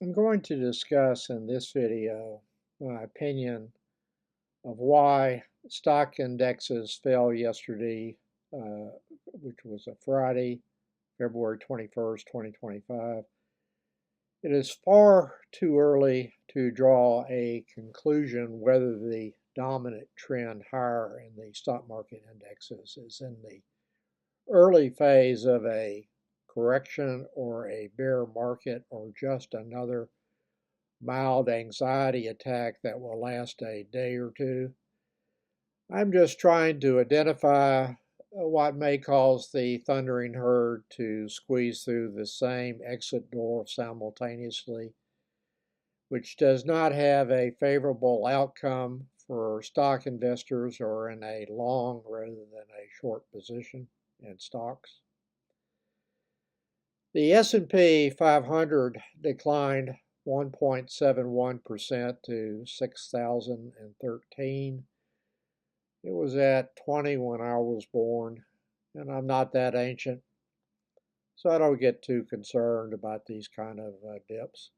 I'm going to discuss in this video my opinion of why stock indexes fell yesterday, which was a Friday, February 21st, 2025. It is far too early to draw a conclusion whether the dominant trend higher in the stock market indexes is in the early phase of a correction or a bear market or just another mild anxiety attack that will last a day or two. I'm just trying to identify what may cause the thundering herd to squeeze through the same exit door simultaneously, which does not have a favorable outcome for stock investors or in a long rather than a short position in stocks. The S&P 500 declined 1.71% to 6,013. It was at 20 when I was born, and I'm not that ancient, so I don't get too concerned about these kind of dips.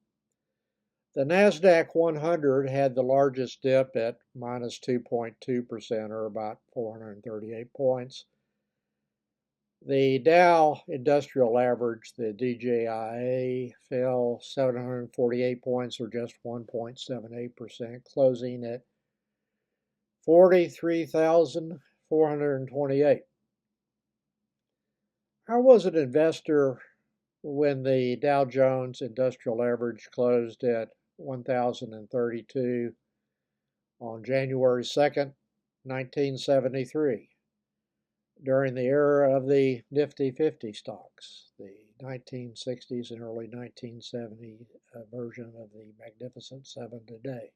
The NASDAQ 100 had the largest dip at minus 2.2%, or about 438 points. The Dow Industrial Average, the DJIA, fell 748 points, or just 1.78%, closing at 43,428. I was an investor when the Dow Jones Industrial Average closed at 1,032 on January 2nd, 1973. During the era of the Nifty 50 stocks, the 1960s and early 1970 version of the Magnificent Seven today.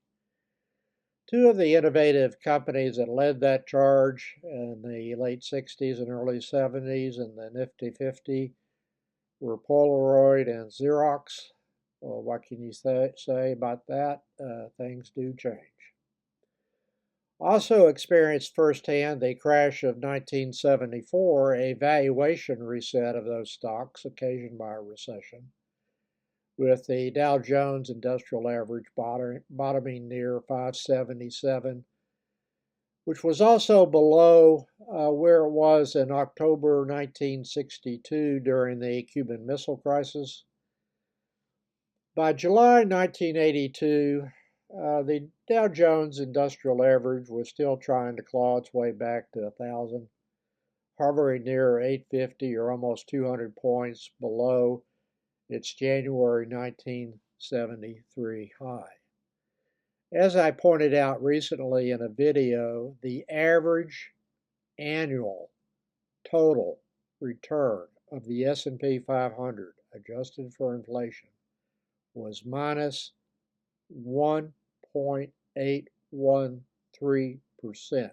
Two of the innovative companies that led that charge in the late 60s and early 70s in the Nifty 50 were Polaroid and Xerox. Well, what can you say about that? Things do change. Also experienced firsthand the crash of 1974, a valuation reset of those stocks occasioned by a recession, with the Dow Jones Industrial Average bottoming near 577, which was also below where it was in October 1962 during the Cuban Missile Crisis. By July 1982, the Dow Jones Industrial Average was still trying to claw its way back to 1,000, hovering near 850 or almost 200 points below its January 1973 high. As I pointed out recently in a video, the average annual total return of the S&P 500 adjusted for inflation was minus 1.813%.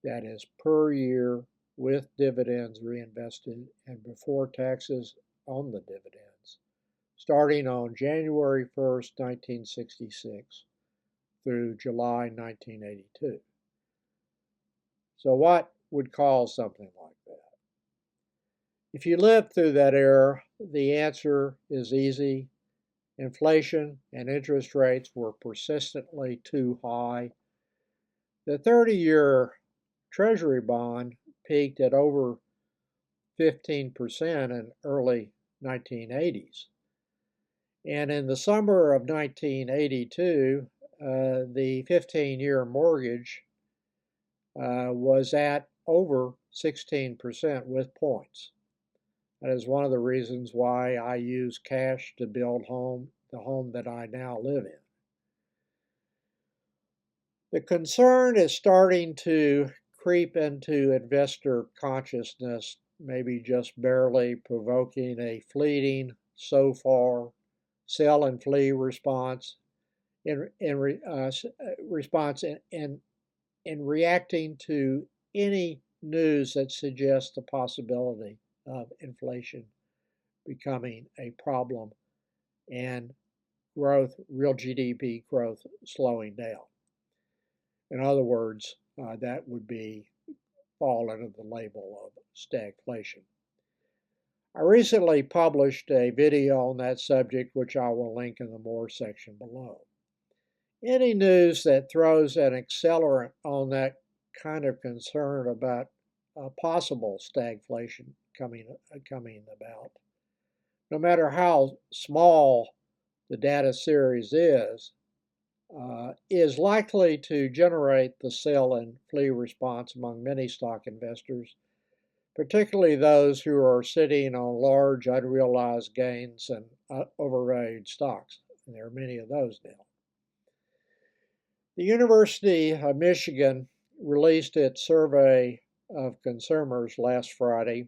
That is per year with dividends reinvested and before taxes on the dividends, starting on January 1st, 1966 through July 1982. So what would cause something like that? If you lived through that era, the answer is easy. Inflation and interest rates were persistently too high. The 30-year Treasury bond peaked at over 15% in early 1980s. And in the summer of 1982, the 15-year mortgage was at over 16% with points. That is one of the reasons why I use cash to build the home that I now live in. The concern is starting to creep into investor consciousness, maybe just barely, provoking a fleeting, so far, sell and flee response in reacting to any news that suggests the possibility of inflation becoming a problem and growth, real GDP growth, slowing down. In other words, that would fall under the label of stagflation. I recently published a video on that subject, which I will link in the More section below. Any news that throws an accelerant on that kind of concern about possible stagflation coming about, no matter how small the data series is likely to generate the sell and flee response among many stock investors, particularly those who are sitting on large unrealized gains and overvalued stocks. And there are many of those now. The University of Michigan released its survey of consumers last Friday,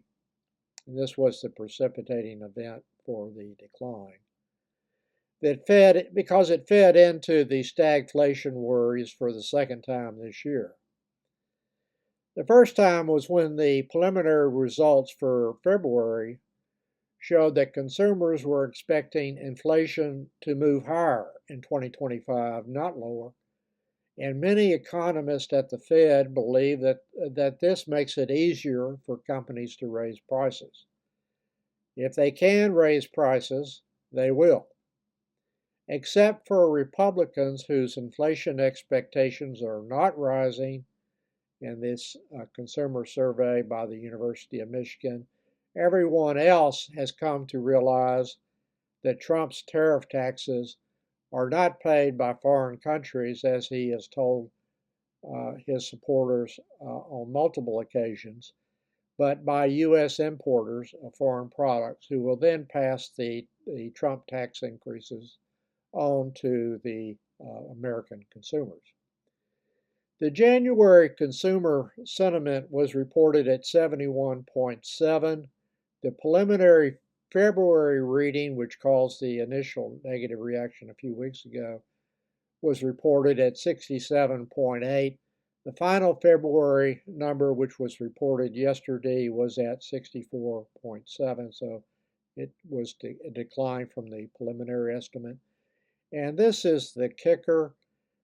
and this was the precipitating event for the decline. Because it fed into the stagflation worries for the second time this year. The first time was when the preliminary results for February showed that consumers were expecting inflation to move higher in 2025, not lower. And many economists at the Fed believe that this makes it easier for companies to raise prices. If they can raise prices, they will. Except for Republicans whose inflation expectations are not rising, in this consumer survey by the University of Michigan, everyone else has come to realize that Trump's tariff taxes are not paid by foreign countries, as he has told his supporters on multiple occasions, but by U.S. importers of foreign products who will then pass the Trump tax increases on to the American consumers. The January consumer sentiment was reported at 71.7. The preliminary February reading, which caused the initial negative reaction a few weeks ago, was reported at 67.8. The final February number, which was reported yesterday, was at 64.7, so it was a decline from the preliminary estimate. And this is the kicker.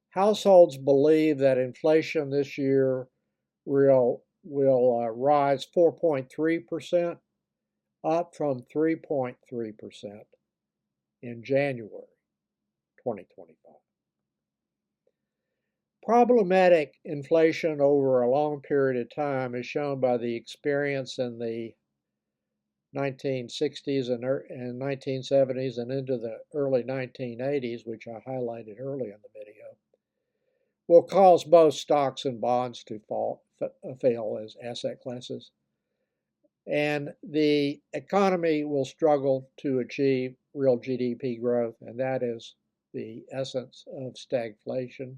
Households believe that inflation this year will rise 4.3%, up from 3.3% in January 2025. Problematic inflation over a long period of time is shown by the experience in the 1960s and 1970s and into the early 1980s, which I highlighted early in the video, will cause both stocks and bonds to fail as asset classes. And the economy will struggle to achieve real GDP growth, and that is the essence of stagflation.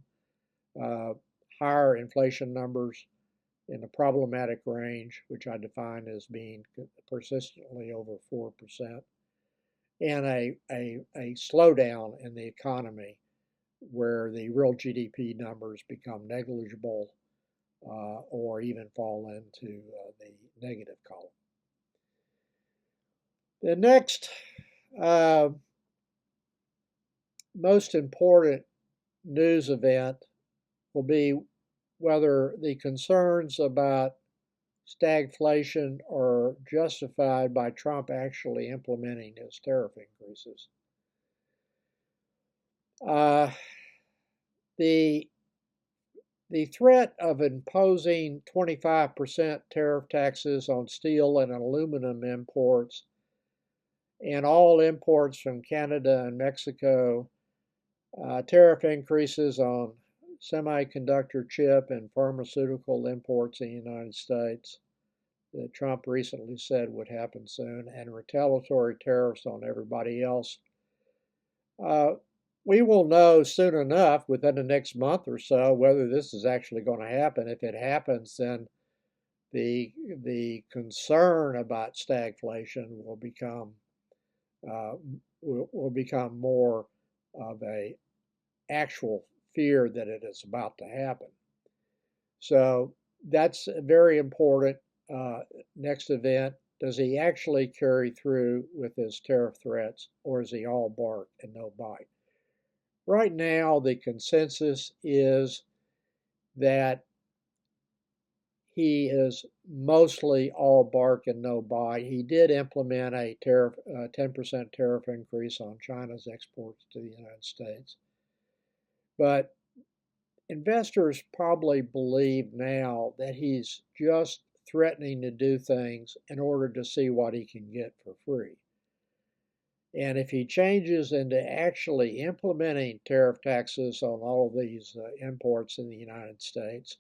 Higher inflation numbers in the problematic range, which I define as being persistently over 4%, and a slowdown in the economy where the real GDP numbers become negligible or even fall into the negative column. The next most important news event will be whether the concerns about stagflation are justified by Trump actually implementing his tariff increases. The threat of imposing 25% tariff taxes on steel and aluminum imports and all imports from Canada and Mexico, tariff increases on semiconductor chip and pharmaceutical imports in the United States that Trump recently said would happen soon, and retaliatory tariffs on everybody else. We will know soon enough within the next month or so whether this is actually going to happen. If it happens, then the concern about stagflation will become more of a actual fear that it is about to happen. So that's a very important next event. Does he actually carry through with his tariff threats, or is he all bark and no bite? Right now, the consensus is that he is mostly all bark and no bite. He did implement a 10% tariff increase on China's exports to the United States. But investors probably believe now that he's just threatening to do things in order to see what he can get for free. And if he changes into actually implementing tariff taxes on all of these imports in the United States,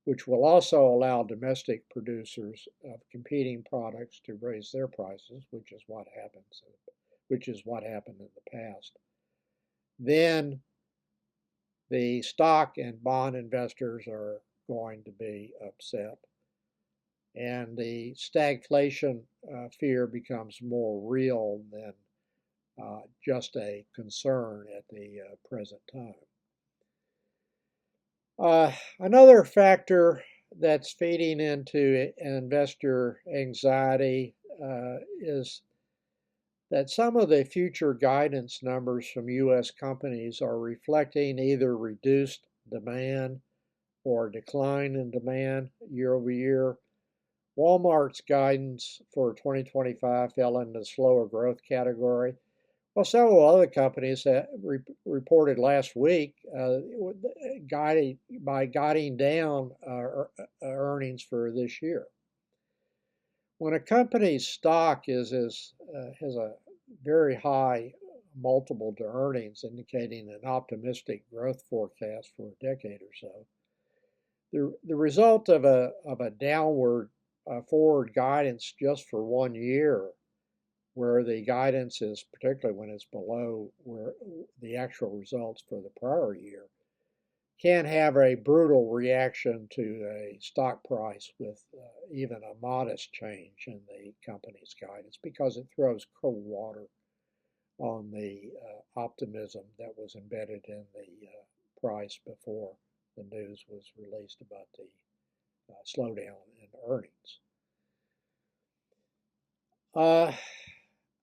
which will also allow domestic producers of competing products to raise their prices, which is what happened in the past, then the stock and bond investors are going to be upset. And the stagflation fear becomes more real than just a concern at the present time. Another factor that's feeding into investor anxiety is that some of the future guidance numbers from U.S. companies are reflecting either reduced demand or decline in demand year over year. Walmart's guidance for 2025 fell into the slower growth category. Well, several other companies reported last week guiding down earnings for this year. When a company's stock has a very high multiple to earnings, indicating an optimistic growth forecast for a decade or so, the result of a downward forward guidance just for 1 year, where the guidance is, particularly when it's below where the actual results for the prior year, can have a brutal reaction to a stock price with even a modest change in the company's guidance, because it throws cold water on the optimism that was embedded in the price before the news was released about the slowdown in earnings.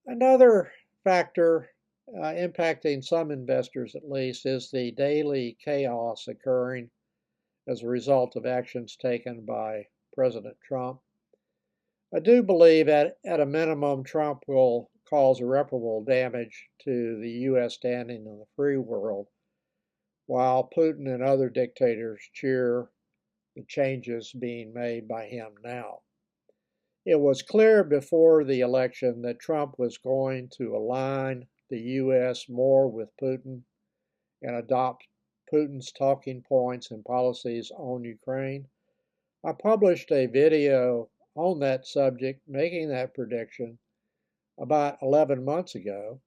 Another factor impacting some investors, at least, is the daily chaos occurring as a result of actions taken by President Trump. I do believe that at a minimum, Trump will cause irreparable damage to the U.S. standing in the free world, while Putin and other dictators cheer the changes being made by him now. It was clear before the election that Trump was going to align the U.S. more with Putin and adopt Putin's talking points and policies on Ukraine. I published a video on that subject, making that prediction, about 11 months ago,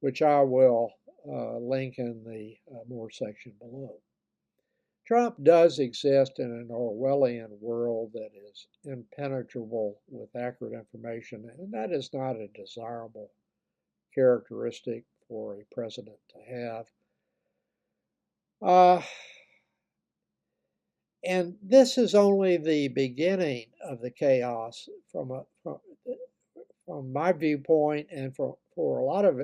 which I will link in the more section below. Trump does exist in an Orwellian world that is impenetrable with accurate information, and that is not a desirable characteristic for a president to have. And this is only the beginning of the chaos from my viewpoint, and for a lot of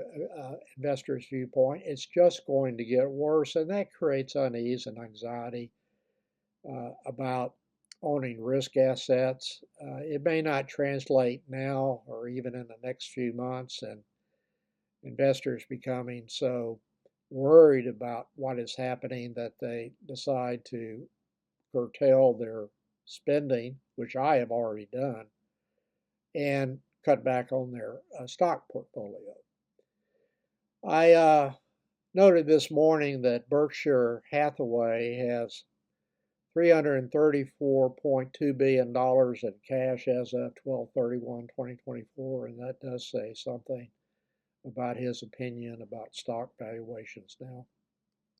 investors' viewpoint. It's just going to get worse, and that creates unease and anxiety about owning risk assets. It may not translate now or even in the next few months, and investors becoming so worried about what is happening that they decide to curtail their spending, which I have already done, and cut back on their stock portfolio. I noted this morning that Berkshire Hathaway has $334.2 billion in cash as of 12/31/2024, and that does say something about his opinion about stock valuations now.